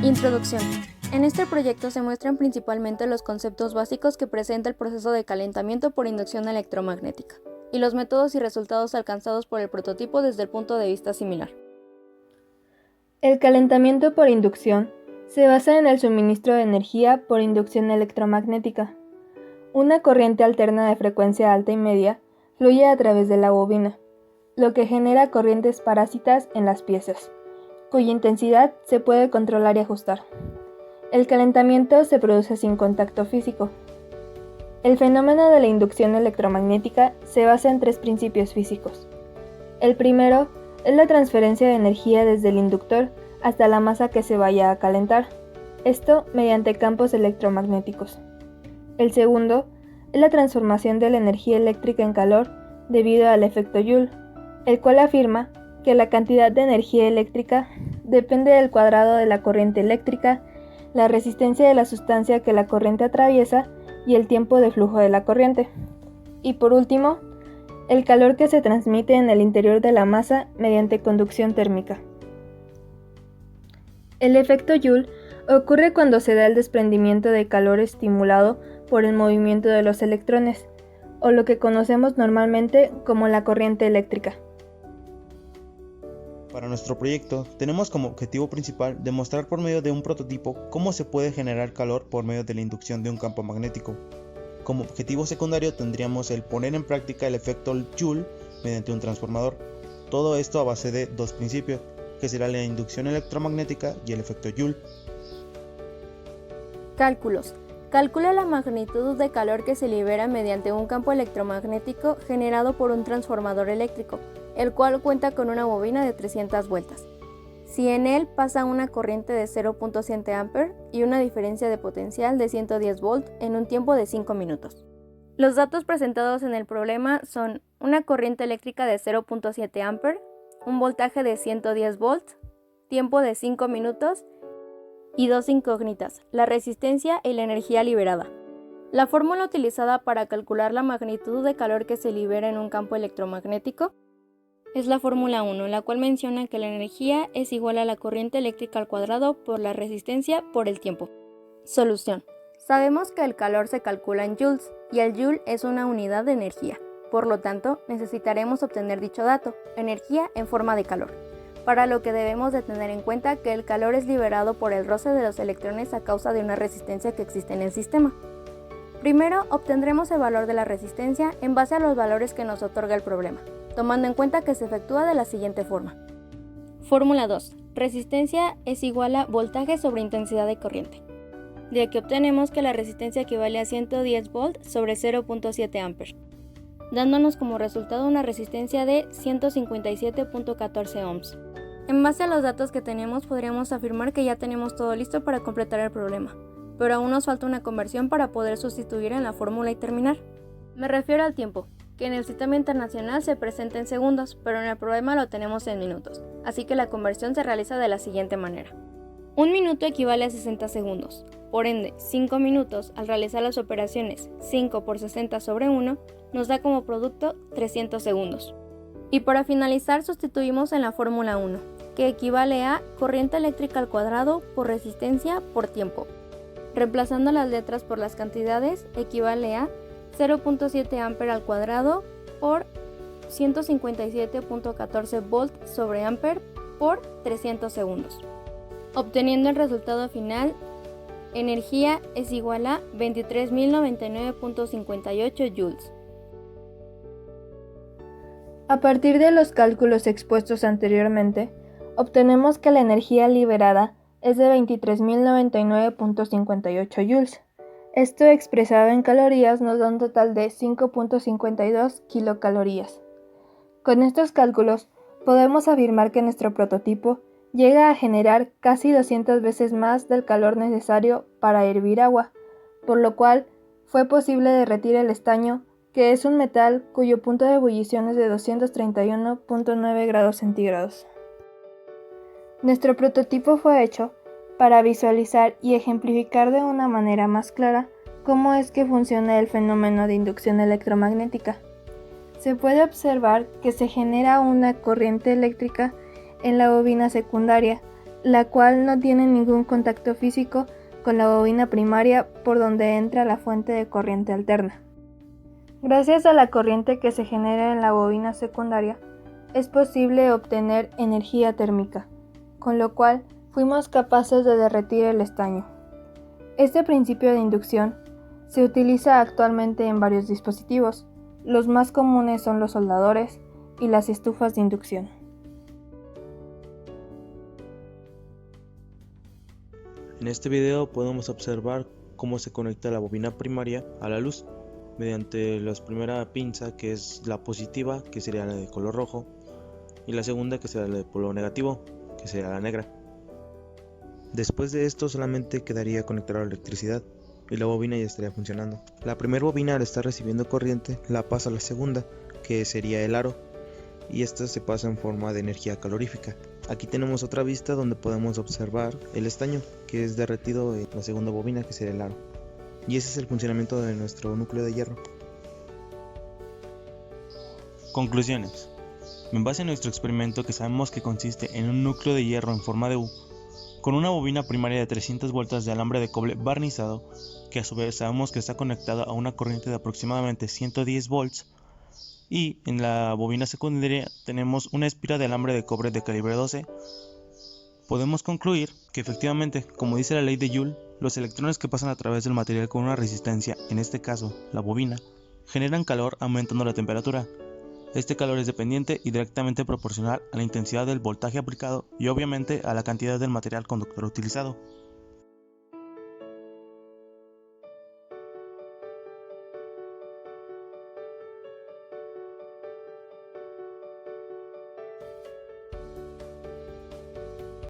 Introducción. En este proyecto se muestran principalmente los conceptos básicos que presenta el proceso de calentamiento por inducción electromagnética y los métodos y resultados alcanzados por el prototipo desde el punto de vista similar. El calentamiento por inducción se basa en el suministro de energía por inducción electromagnética. Una corriente alterna de frecuencia alta y media fluye a través de la bobina, lo que genera corrientes parásitas en las piezas, cuya intensidad se puede controlar y ajustar. El calentamiento se produce sin contacto físico. El fenómeno de la inducción electromagnética se basa en tres principios físicos. El primero es la transferencia de energía desde el inductor hasta la masa que se vaya a calentar, esto mediante campos electromagnéticos. El segundo es la transformación de la energía eléctrica en calor debido al efecto Joule, el cual afirma que la cantidad de energía eléctrica depende del cuadrado de la corriente eléctrica, la resistencia de la sustancia que la corriente atraviesa y el tiempo de flujo de la corriente. Y por último, el calor que se transmite en el interior de la masa mediante conducción térmica. El efecto Joule ocurre cuando se da el desprendimiento de calor estimulado por el movimiento de los electrones, o lo que conocemos normalmente como la corriente eléctrica. Para nuestro proyecto, tenemos como objetivo principal demostrar por medio de un prototipo cómo se puede generar calor por medio de la inducción de un campo magnético. Como objetivo secundario tendríamos el poner en práctica el efecto Joule mediante un transformador. Todo esto a base de dos principios, que será la inducción electromagnética y el efecto Joule. Cálculos. Calcula la magnitud de calor que se libera mediante un campo electromagnético generado por un transformador eléctrico, el cual cuenta con una bobina de 300 vueltas. Si en él pasa una corriente de 0.7 A y una diferencia de potencial de 110 V en un tiempo de 5 minutos. Los datos presentados en el problema son una corriente eléctrica de 0.7 A, un voltaje de 110 V, tiempo de 5 minutos y dos incógnitas, la resistencia y la energía liberada. La fórmula utilizada para calcular la magnitud de calor que se libera en un campo electromagnético es la fórmula 1, la cual menciona que la energía es igual a la corriente eléctrica al cuadrado por la resistencia por el tiempo. Solución. Sabemos que el calor se calcula en joules y el joule es una unidad de energía. Por lo tanto, necesitaremos obtener dicho dato, energía en forma de calor, para lo que debemos de tener en cuenta que el calor es liberado por el roce de los electrones a causa de una resistencia que existe en el sistema. Primero, obtendremos el valor de la resistencia en base a los valores que nos otorga el problema, tomando en cuenta que se efectúa de la siguiente forma. Fórmula 2. Resistencia es igual a voltaje sobre intensidad de corriente. De aquí obtenemos que la resistencia equivale a 110 V sobre 0.7 A, dándonos como resultado una resistencia de 157.14 ohms. En base a los datos que tenemos, podríamos afirmar que ya tenemos todo listo para completar el problema, pero aún nos falta una conversión para poder sustituir en la fórmula y terminar. Me refiero al tiempo, que en el sistema internacional se presenta en segundos, pero en el problema lo tenemos en minutos, así que la conversión se realiza de la siguiente manera. Un minuto equivale a 60 segundos, por ende, 5 minutos al realizar las operaciones 5 por 60 sobre 1 nos da como producto 300 segundos. Y para finalizar sustituimos en la fórmula 1, que equivale a corriente eléctrica al cuadrado por resistencia por tiempo. Reemplazando las letras por las cantidades equivale a 0.7 A al cuadrado por 157.14 volt sobre ampere por 300 segundos. Obteniendo el resultado final, energía es igual a 23.099.58 joules. A partir de los cálculos expuestos anteriormente, obtenemos que la energía liberada es de 23.099.58 joules. Esto expresado en calorías nos da un total de 5.52 kilocalorías. Con estos cálculos, podemos afirmar que nuestro prototipo llega a generar casi 200 veces más del calor necesario para hervir agua, por lo cual fue posible derretir el estaño, que es un metal cuyo punto de ebullición es de 231.9 grados centígrados. Nuestro prototipo fue hecho para visualizar y ejemplificar de una manera más clara cómo es que funciona el fenómeno de inducción electromagnética. Se puede observar que se genera una corriente eléctrica en la bobina secundaria, la cual no tiene ningún contacto físico con la bobina primaria por donde entra la fuente de corriente alterna. Gracias a la corriente que se genera en la bobina secundaria, es posible obtener energía térmica, con lo cual fuimos capaces de derretir el estaño. Este principio de inducción se utiliza actualmente en varios dispositivos. Los más comunes son los soldadores y las estufas de inducción. En este video podemos observar cómo se conecta la bobina primaria a la luz mediante la primera pinza, que es la positiva, que sería la de color rojo, y la segunda, que será la de polo negativo, que será la negra. Después de esto solamente quedaría conectar la electricidad y la bobina ya estaría funcionando. La primera bobina, al estar recibiendo corriente, la pasa a la segunda, que sería el aro, y esta se pasa en forma de energía calorífica. Aquí tenemos otra vista donde podemos observar el estaño, que es derretido en la segunda bobina, que sería el aro. Y ese es el funcionamiento de nuestro núcleo de hierro. Conclusiones. En base a nuestro experimento, que sabemos que consiste en un núcleo de hierro en forma de U, con una bobina primaria de 300 vueltas de alambre de cobre barnizado, que a su vez sabemos que está conectada a una corriente de aproximadamente 110 volts, y en la bobina secundaria tenemos una espira de alambre de cobre de calibre 12, podemos concluir que efectivamente, como dice la ley de Joule, los electrones que pasan a través del material con una resistencia, en este caso la bobina, generan calor aumentando la temperatura. Este calor es dependiente y directamente proporcional a la intensidad del voltaje aplicado y obviamente a la cantidad del material conductor utilizado.